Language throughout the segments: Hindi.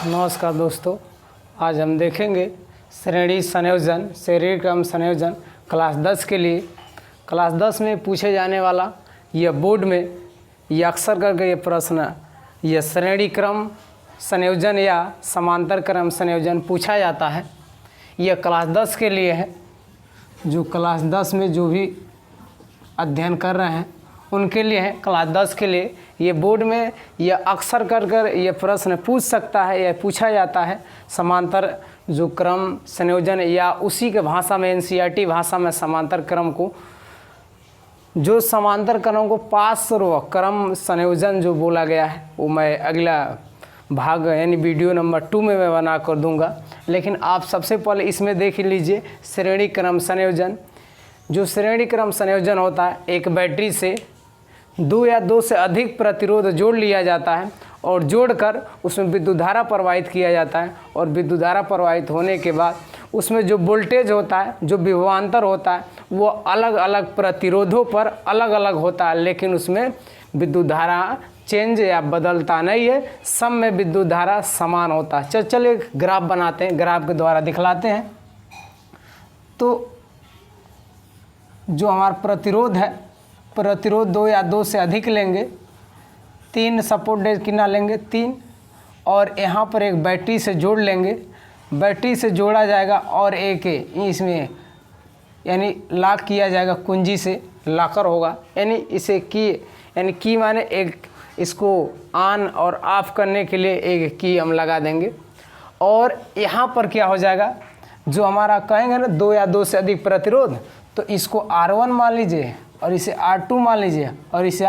नमस्कार दोस्तों, आज हम देखेंगे श्रेणी संयोजन श्रेणी क्रम संयोजन क्लास 10 के लिए। क्लास 10 में पूछे जाने वाला यह बोर्ड में यह अक्सर करके ये प्रश्न यह श्रेणी क्रम संयोजन या समांतर क्रम संयोजन पूछा जाता है। यह क्लास 10 के लिए है। जो क्लास 10 में जो भी अध्ययन कर रहे हैं उनके लिए है। क्लास 10 के लिए ये बोर्ड में यह अक्सर कर ये प्रश्न पूछ सकता है या पूछा जाता है। समांतर जो क्रम संयोजन या उसी के भाषा में एनसीईआरटी भाषा में समांतर क्रम को जो समांतर क्रम को पार्श्व क्रम संयोजन जो बोला गया है वो मैं अगला भाग यानी वीडियो नंबर 2 में मैं बना कर दूंगा। लेकिन आप सबसे पहले इसमें देख लीजिए श्रेणी क्रम संयोजन। जो श्रेणी क्रम संयोजन होता है, एक बैटरी से 2 या 2 से अधिक प्रतिरोध जोड़ लिया जाता है और जोड़कर उसमें विद्युत धारा प्रवाहित किया जाता है। और विद्युत धारा प्रवाहित होने के बाद उसमें जो वोल्टेज होता है, जो विभवांतर होता है, वो अलग अलग प्रतिरोधों पर अलग अलग होता है, लेकिन उसमें विद्युत धारा चेंज या बदलता नहीं है। सब में विद्युत धारा समान होता है। चलिए ग्राफ बनाते हैं, ग्राफ के द्वारा दिखलाते हैं। तो जो हमारा प्रतिरोध है, प्रतिरोध 2 या 2 से अधिक लेंगे, 3 सपोर्टेड कितना लेंगे 3, और यहाँ पर एक बैटरी से जोड़ लेंगे। बैटरी से जोड़ा जाएगा और एक इसमें यानी लॉक किया जाएगा, कुंजी से लॉकर होगा। यानी इसे की माने एक इसको ऑन और ऑफ करने के लिए एक की हम लगा देंगे। और यहाँ पर क्या हो जाएगा, जो हमारा कहेंगे ना 2 या 2 से अधिक प्रतिरोध, तो इसको R1 मान लीजिए और इसे R2 मान लीजिए और इसे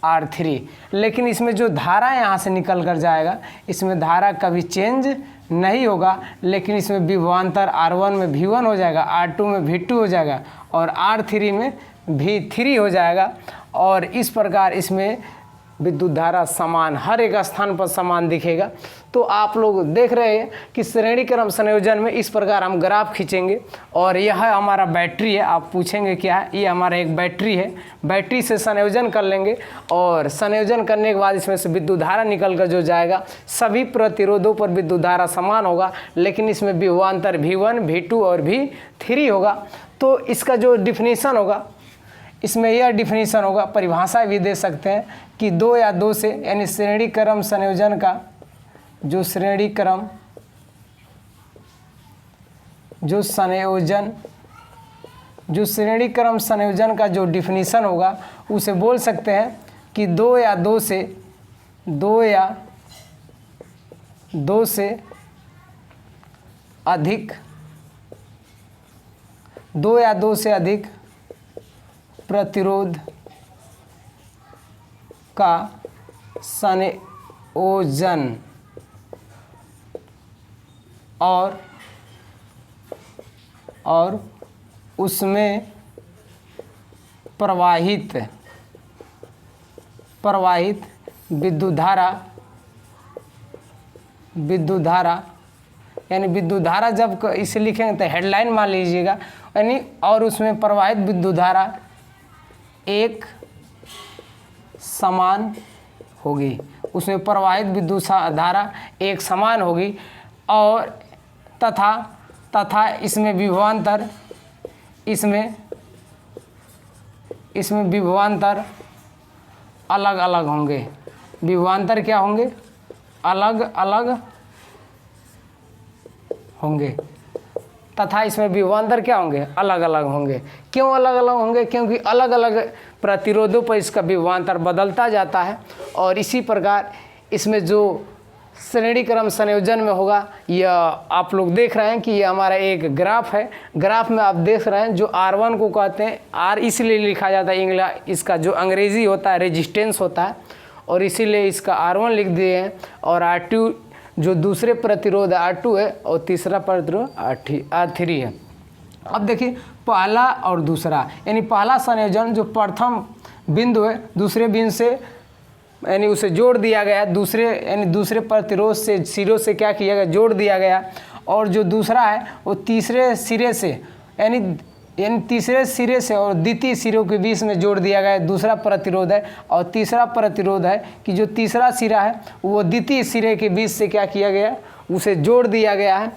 R3। लेकिन इसमें जो धारा यहाँ से निकल कर जाएगा, इसमें धारा कभी चेंज नहीं होगा, लेकिन इसमें विभवांतर R1 में V1 हो जाएगा, R2 में V2 हो जाएगा और R3 में V3 हो जाएगा। और इस प्रकार इसमें विद्युत धारा समान हर एक स्थान पर समान दिखेगा। तो आप लोग देख रहे हैं कि श्रेणी क्रम संयोजन में इस प्रकार हम ग्राफ खींचेंगे। और यह हमारा बैटरी है। आप पूछेंगे क्या है, ये हमारा एक बैटरी है। बैटरी से संयोजन कर लेंगे और संयोजन करने के बाद इसमें से विद्युत धारा निकल कर जो जाएगा, सभी प्रतिरोधों पर विद्युत धारा समान होगा, लेकिन इसमें विभवांतर V1, V2 और V3 होगा। तो इसका जो डिफिनीशन होगा, इसमें यह डिफिनीशन होगा, परिभाषा भी दे सकते हैं कि 2 या 2 से यानी श्रेणी क्रम संयोजन का जो श्रेणी क्रम संयोजन का जो डिफिनीशन होगा उसे बोल सकते हैं कि 2 या 2 से अधिक प्रतिरोध का संयोजन और उसमें प्रवाहित विद्युत धारा यानी विद्युत धारा जब इसे लिखेंगे तो हेडलाइन मान लीजिएगा, यानी और उसमें प्रवाहित विद्युत धारा एक समान होगी। उसमें प्रवाहित विद्युत धारा एक समान होगी और तथा इसमें विभवांतर इसमें विभवांतर अलग अलग होंगे। विभवांतर क्या होंगे, अलग अलग होंगे। तथा इसमें विभवांतर क्या होंगे, अलग अलग होंगे। क्यों अलग अलग होंगे, क्योंकि अलग अलग प्रतिरोधों पर इसका विभवांतर बदलता जाता है। और इसी प्रकार इसमें जो श्रेणी क्रम संयोजन में होगा, यह आप लोग देख रहे हैं कि यह हमारा एक ग्राफ है। ग्राफ में आप देख रहे हैं जो R1 को कहते हैं, R इसलिए लिखा जाता है, इसका जो अंग्रेजी होता है रेजिस्टेंस होता है, और इसीलिए इसका R1 लिख दिए हैं। और R2 जो दूसरे प्रतिरोध R2 है और तीसरा प्रतिरोध R3 है। अब देखिए पहला और दूसरा, यानी पहला संयोजन जो प्रथम बिंदु है, दूसरे बिंदु से यानी उसे जोड़ दिया गया, दूसरे प्रतिरोध से सिरों से क्या किया गया, जोड़ दिया गया। और जो दूसरा है वो तीसरे सिरे से यानी यानी तीसरे सिरे से और द्वितीय सिरों के बीच में जोड़ दिया गया है, दूसरा प्रतिरोध है। और तीसरा प्रतिरोध है कि जो तीसरा सिरा है वो द्वितीय सिरे के बीच से क्या किया गया, उसे जोड़ दिया गया है।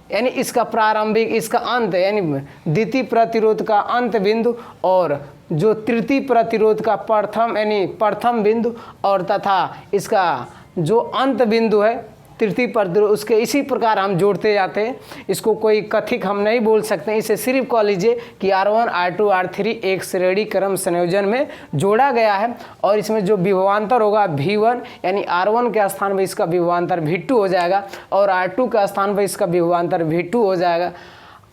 यानी इसका प्रारंभिक, इसका अंत, यानी द्वितीय प्रतिरोध का अंत बिंदु और जो तृतीय प्रतिरोध का प्रथम, यानी प्रथम बिंदु और तथा इसका जो अंत बिंदु है तृतीय प्रतिरोध, उसके इसी प्रकार हम जोड़ते जाते हैं। इसको कोई कथिक हम नहीं बोल सकते, इसे सिर्फ कह लीजिए कि R1 R2 R3 एक श्रेणी क्रम संयोजन में जोड़ा गया है। और इसमें जो विभवांतर होगा V1, यानी R1 के स्थान पर इसका विभवांतर V2 हो जाएगा और R2 के स्थान पर इसका विभवांतर V2 हो जाएगा,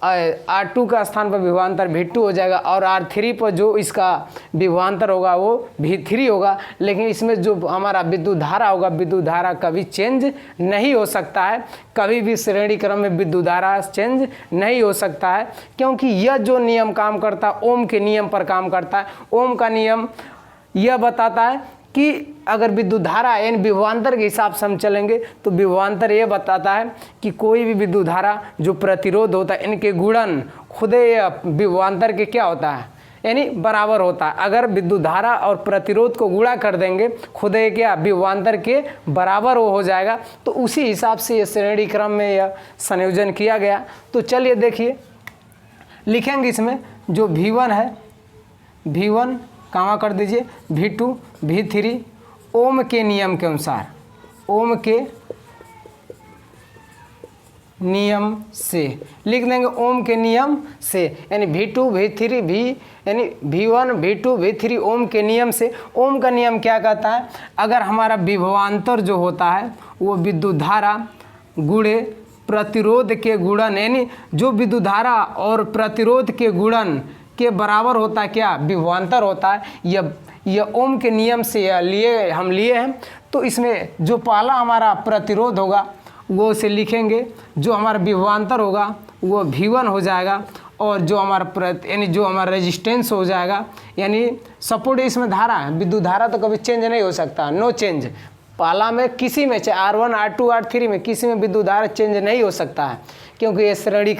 R2 का स्थान पर विभवांतर V2 हो जाएगा और R3 पर जो इसका विभवांतर होगा वो V3 होगा। लेकिन इसमें जो हमारा विद्युत धारा होगा, विद्युत धारा कभी चेंज नहीं हो सकता है, कभी भी श्रेणी क्रम में विद्युत धारा चेंज नहीं हो सकता है, क्योंकि यह जो नियम काम करता है ओम के नियम पर काम करता है। ओम का नियम यह बताता है कि अगर विद्युत धारा यानी विभवांतर के हिसाब से हम चलेंगे तो विभवांतर ये बताता है कि कोई भी विद्युत धारा जो प्रतिरोध होता है इनके गुणन खुद विभवांतर के क्या होता है, यानी बराबर होता है। अगर विद्युत धारा और प्रतिरोध को गुणा कर देंगे खुद क्या विभवांतर के बराबर वो हो जाएगा। तो उसी हिसाब से ये श्रेणी क्रम में यह संयोजन किया गया। तो चलिए देखिए, लिखेंगे इसमें जो V1 है, V1 कामा कर दीजिए, V2 V3 ओम के नियम के अनुसार, ओम के नियम से लिख देंगे, ओम के नियम से, यानी V2 V3 यानी V1 V2 V3 ओम के नियम से। ओम का नियम क्या कहता है, अगर हमारा विभवांतर जो होता है वो विद्युत धारा गुणे प्रतिरोध के गुणन, यानी जो विद्युत धारा और प्रतिरोध के गुणन के बराबर होता है क्या, विभवांतर होता है। यह ओम के नियम से हम लिए हैं। तो इसमें जो पहला हमारा प्रतिरोध होगा वो उसे लिखेंगे, जो हमारा विभवांतर होगा वो V1 हो जाएगा और जो हमारा यानी जो हमारा रेजिस्टेंस हो जाएगा, यानी सपोर्ट इसमें धारा है, विद्युत धारा तो कभी चेंज नहीं हो सकता, नो चेंज। पहला में किसी में चाहे R1 R2 R3 में किसी में विद्युत धारा चेंज नहीं हो सकता है, क्योंकि ये श्रेणी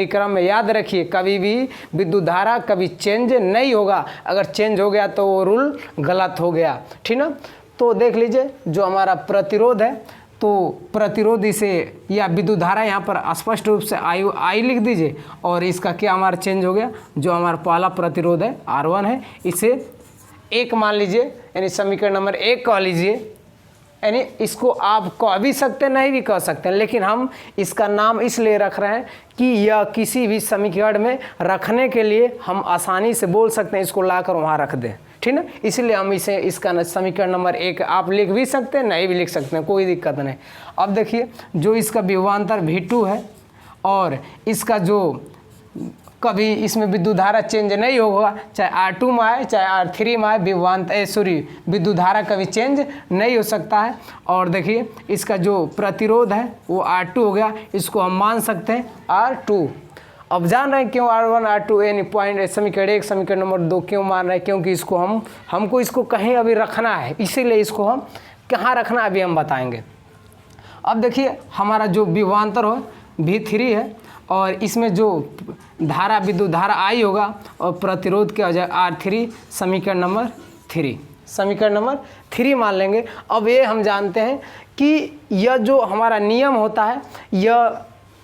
क्रम में याद रखिए कभी भी विद्युत धारा कभी चेंज नहीं होगा। अगर चेंज हो गया तो वो रूल गलत हो गया, ठीक ना। तो देख लीजिए जो हमारा प्रतिरोध है, तो प्रतिरोध इसे या विद्युत धारा यहाँ पर स्पष्ट रूप से आई लिख दीजिए और इसका क्या हमारा चेंज हो गया, जो हमारा पहला प्रतिरोध है R1 है इसे 1 मान लीजिए, यानी समीकरण नंबर 1 कह लीजिए। यानी इसको आप कह भी सकते नहीं भी कह सकते हैं, लेकिन हम इसका नाम इसलिए रख रहे हैं कि यह किसी भी समीकरण में रखने के लिए हम आसानी से बोल सकते हैं, इसको लाकर वहाँ रख दें, ठीक ना। इसलिए हम इसे इसका समीकरण नंबर 1 आप लिख भी सकते हैं, नहीं भी लिख सकते हैं, कोई दिक्कत नहीं। अब देखिए जो इसका विभवांतर V2 है और इसका जो कभी इसमें विद्युत धारा चेंज नहीं होगा, चाहे R2 में आए चाहे R3 में आए, विद्युत धारा कभी चेंज नहीं हो सकता है। और देखिए इसका जो प्रतिरोध है वो R2 हो गया, इसको हम मान सकते हैं R2। अब जान रहे हैं क्यों R1 R2 यानी पॉइंट समीकरण 1 समीकरण नंबर 2 क्यों मान रहे हैं, क्योंकि इसको हमको इसको कहीं अभी रखना है, इसीलिए इसको हम कहाँ रखना अभी हम बताएंगे। अब देखिए हमारा जो विभवांतर हो V3 है और इसमें जो धारा विद्युत धारा I होगा और प्रतिरोध क्या हो जाएगा R3 समीकरण नंबर 3 मान लेंगे। अब ये हम जानते हैं कि यह जो हमारा नियम होता है यह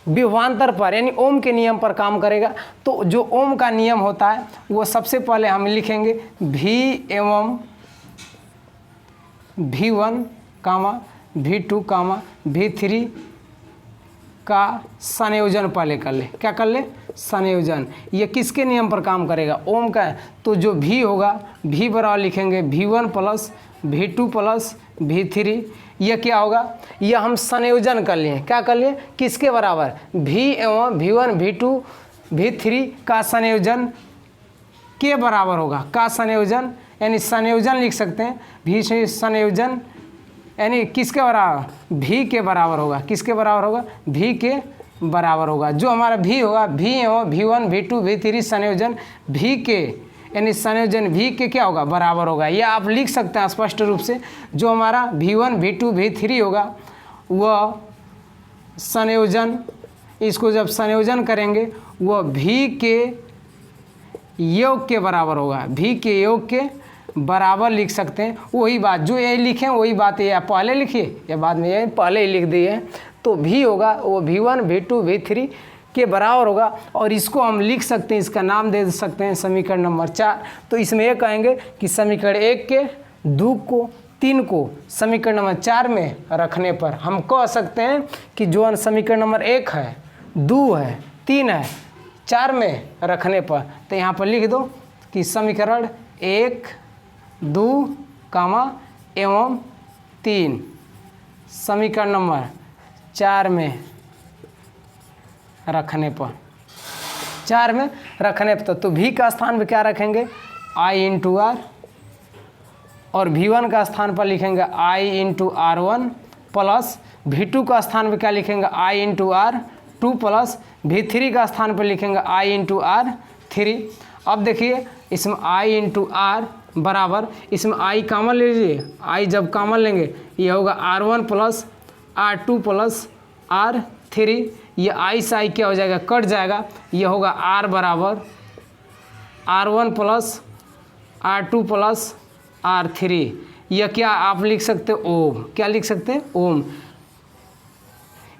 विभवांतर पर यानी ओम के नियम पर काम करेगा। तो जो ओम का नियम होता है वो सबसे पहले हम लिखेंगे V एवं V1 कामा V2 कामा V3 का संयोजन पहले कर ले। क्या कर ले, संयोजन। ये किसके नियम पर काम करेगा, ओम का है। तो जो V होगा V बराबर लिखेंगे V1 plus V2 plus V3। यह क्या होगा, यह हम संयोजन कर लिए। क्या कर लिए, किसके बराबर, V एवं V1 V2 V3 का संयोजन के बराबर होगा। का संयोजन यानी संयोजन लिख सकते हैं, V से संयोजन यानी किसके बराबर, V के बराबर होगा। किसके बराबर होगा, V के बराबर होगा। जो हमारा V होगा V एवं V1 V2 V3 संयोजन V के यानी संयोजन V के क्या होगा, बराबर होगा। यह आप लिख सकते हैं स्पष्ट रूप से। जो हमारा V1 V2 V3 होगा वह संयोजन, इसको जब संयोजन करेंगे वह V के योग के बराबर होगा, भी के योग के बराबर लिख सकते हैं। वही बात जो ये लिखे वही बात ये पहले लिखिए या बाद में ये पहले ही लिख दिए। तो भी होगा वो V1 V2 V3 के बराबर होगा और इसको हम लिख सकते हैं, इसका नाम दे सकते हैं समीकरण नंबर 4। तो इसमें ये कहेंगे कि समीकरण 1 के 2 को 3 को समीकरण नंबर 4 में रखने पर हम कह सकते हैं कि जो समीकरण नंबर 1 है, 2 है, 3 है, 4 में रखने पर, तो यहाँ पर लिख दो कि समीकरण 1, 2, एवं 3 समीकरण नंबर 4 में रखने पर, 4 में रखने पर तो V का स्थान पे क्या रखेंगे I इंटू आर, और V1 का स्थान पर लिखेंगे I into R1 plus V2 का स्थान पे क्या लिखेंगे I into R2 plus V3 का स्थान पर लिखेंगे I इंटू R3। अब देखिए इसमें I इंटू R बराबर, इसमें I कॉमन ले लीजिए, I जब कॉमन लेंगे ये होगा R1 plus R2 plus R3, ये I से I क्या हो जाएगा, कट जाएगा, ये होगा R बराबर R1 plus R2 plus R3। यह क्या आप लिख सकते हो ओम, क्या लिख सकते हैं ओम।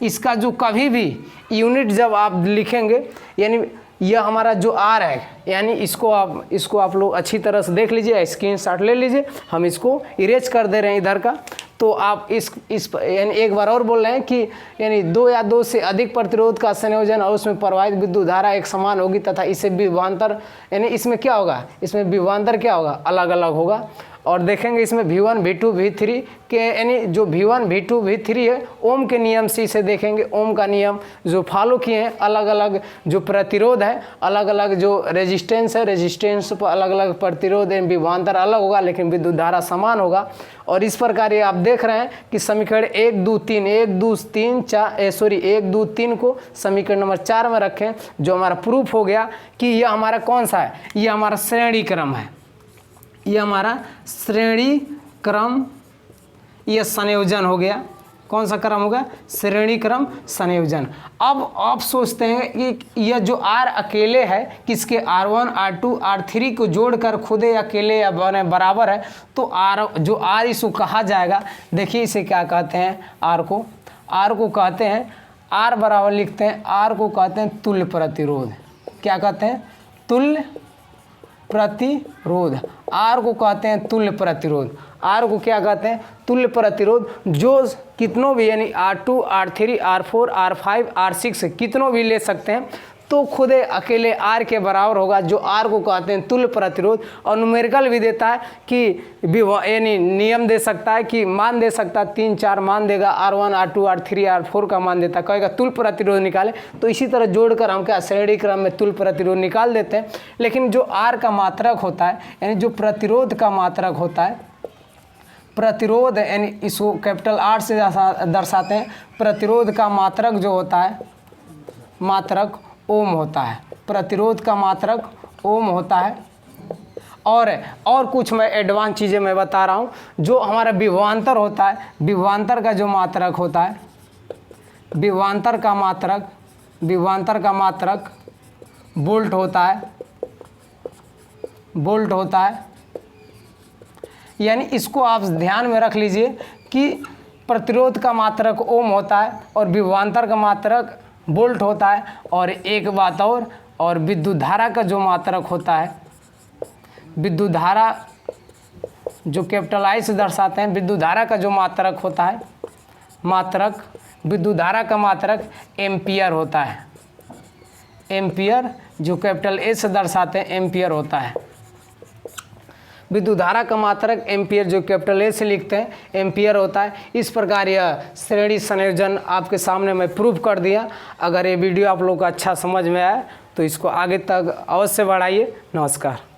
इसका जो कभी भी यूनिट जब आप लिखेंगे, यानी यह हमारा जो R है, यानी इसको आप लोग अच्छी तरह से देख लीजिए, स्क्रीनशॉट ले लीजिए, हम इसको इरेज कर दे रहे हैं इधर का। तो आप इस यानी एक बार और बोल रहे हैं कि यानी 2 या 2 से अधिक प्रतिरोध का संयोजन और उसमें प्रवाहित विद्युत धारा एक समान होगी तथा इसे विभवांतर, यानी इसमें क्या होगा, इसमें विभवांतर क्या होगा, अलग अलग होगा। और देखेंगे इसमें V1 V2 V3 के, यानी जो V1 V2 V3 है ओम के नियम से इसे देखेंगे, ओम का नियम जो फॉलो किए हैं, अलग अलग जो प्रतिरोध है, अलग अलग जो रेजिस्टेंस है, रेजिस्टेंस पर अलग अलग प्रतिरोध एवं विभवांतर अलग होगा लेकिन विद्युत धारा समान होगा। और इस प्रकार ये आप देख रहे हैं कि समीकरण 1 2 3 को समीकरण नंबर 4 में रखें, जो हमारा प्रूफ हो गया कि यह हमारा कौन सा है, यह हमारा श्रेणी क्रम है, यह हमारा श्रेणी क्रम, यह संयोजन हो गया। कौन सा क्रम होगा, श्रेणी क्रम संयोजन। अब आप सोचते हैं कि यह जो R अकेले है किसके, R1 R2 R3 को जोड़कर खुद अकेले या बराबर है, तो R जो R इसको कहा जाएगा, देखिए इसे क्या कहते हैं, R को कहते हैं, R बराबर लिखते हैं, R को कहते हैं तुल्य प्रतिरोध। क्या कहते हैं, तुल्य प्रतिरोध। R को कहते हैं तुल्य प्रतिरोध। R को क्या कहते हैं, तुल्य प्रतिरोध। जो कितनों भी यानी R2 R3 R4 R5 R6 कितनों भी ले सकते हैं, तो खुद अकेले R के बराबर होगा, जो R को कहते हैं तुल्य प्रतिरोध। और न्यूमेरिकल भी देता है कि यानी नियम दे सकता है कि मान दे सकता है, 3-4 मान देगा, R1 R2 R3 R4 का मान देता है, कहेगा तुल्य प्रतिरोध निकाले। तो इसी तरह जोड़कर हम क्या श्रेणी क्रम में तुल्य प्रतिरोध निकाल देते हैं। लेकिन जो R का मात्रक होता है, यानी जो प्रतिरोध का मात्रक होता है, प्रतिरोध यानी इसको कैपिटल R से दर्शाते हैं, प्रतिरोध का मात्रक जो होता है, मात्रक ओम होता है, प्रतिरोध का मात्रक ओम होता है। और कुछ मैं एडवांस चीज़ें मैं बता रहा हूँ। जो हमारा विभवांतर होता है, विभवांतर का जो मात्रक होता है, विभवांतर का मात्रक वोल्ट होता है, यानी इसको आप ध्यान में रख लीजिए कि प्रतिरोध का मात्रक ओम होता है और विभवांतर का मात्रक वोल्ट होता है। और एक बात और विद्युत धारा का जो मात्रक होता है, विद्युत धारा जो कैपिटल I से दर्शाते हैं, विद्युत धारा का जो मात्रक होता है, विद्युत धारा का मात्रक एम्पियर होता है। एम्पियर जो कैपिटल A से दर्शाते हैं एम्पियर होता है। विद्युत धारा का मात्रक एम्पियर जो कैपिटल A से लिखते हैं एम्पियर होता है। इस प्रकार यह श्रेणी संयोजन आपके सामने मैं प्रूव कर दिया। अगर ये वीडियो आप लोग को अच्छा समझ में आया तो इसको आगे तक अवश्य बढ़ाइए। नमस्कार।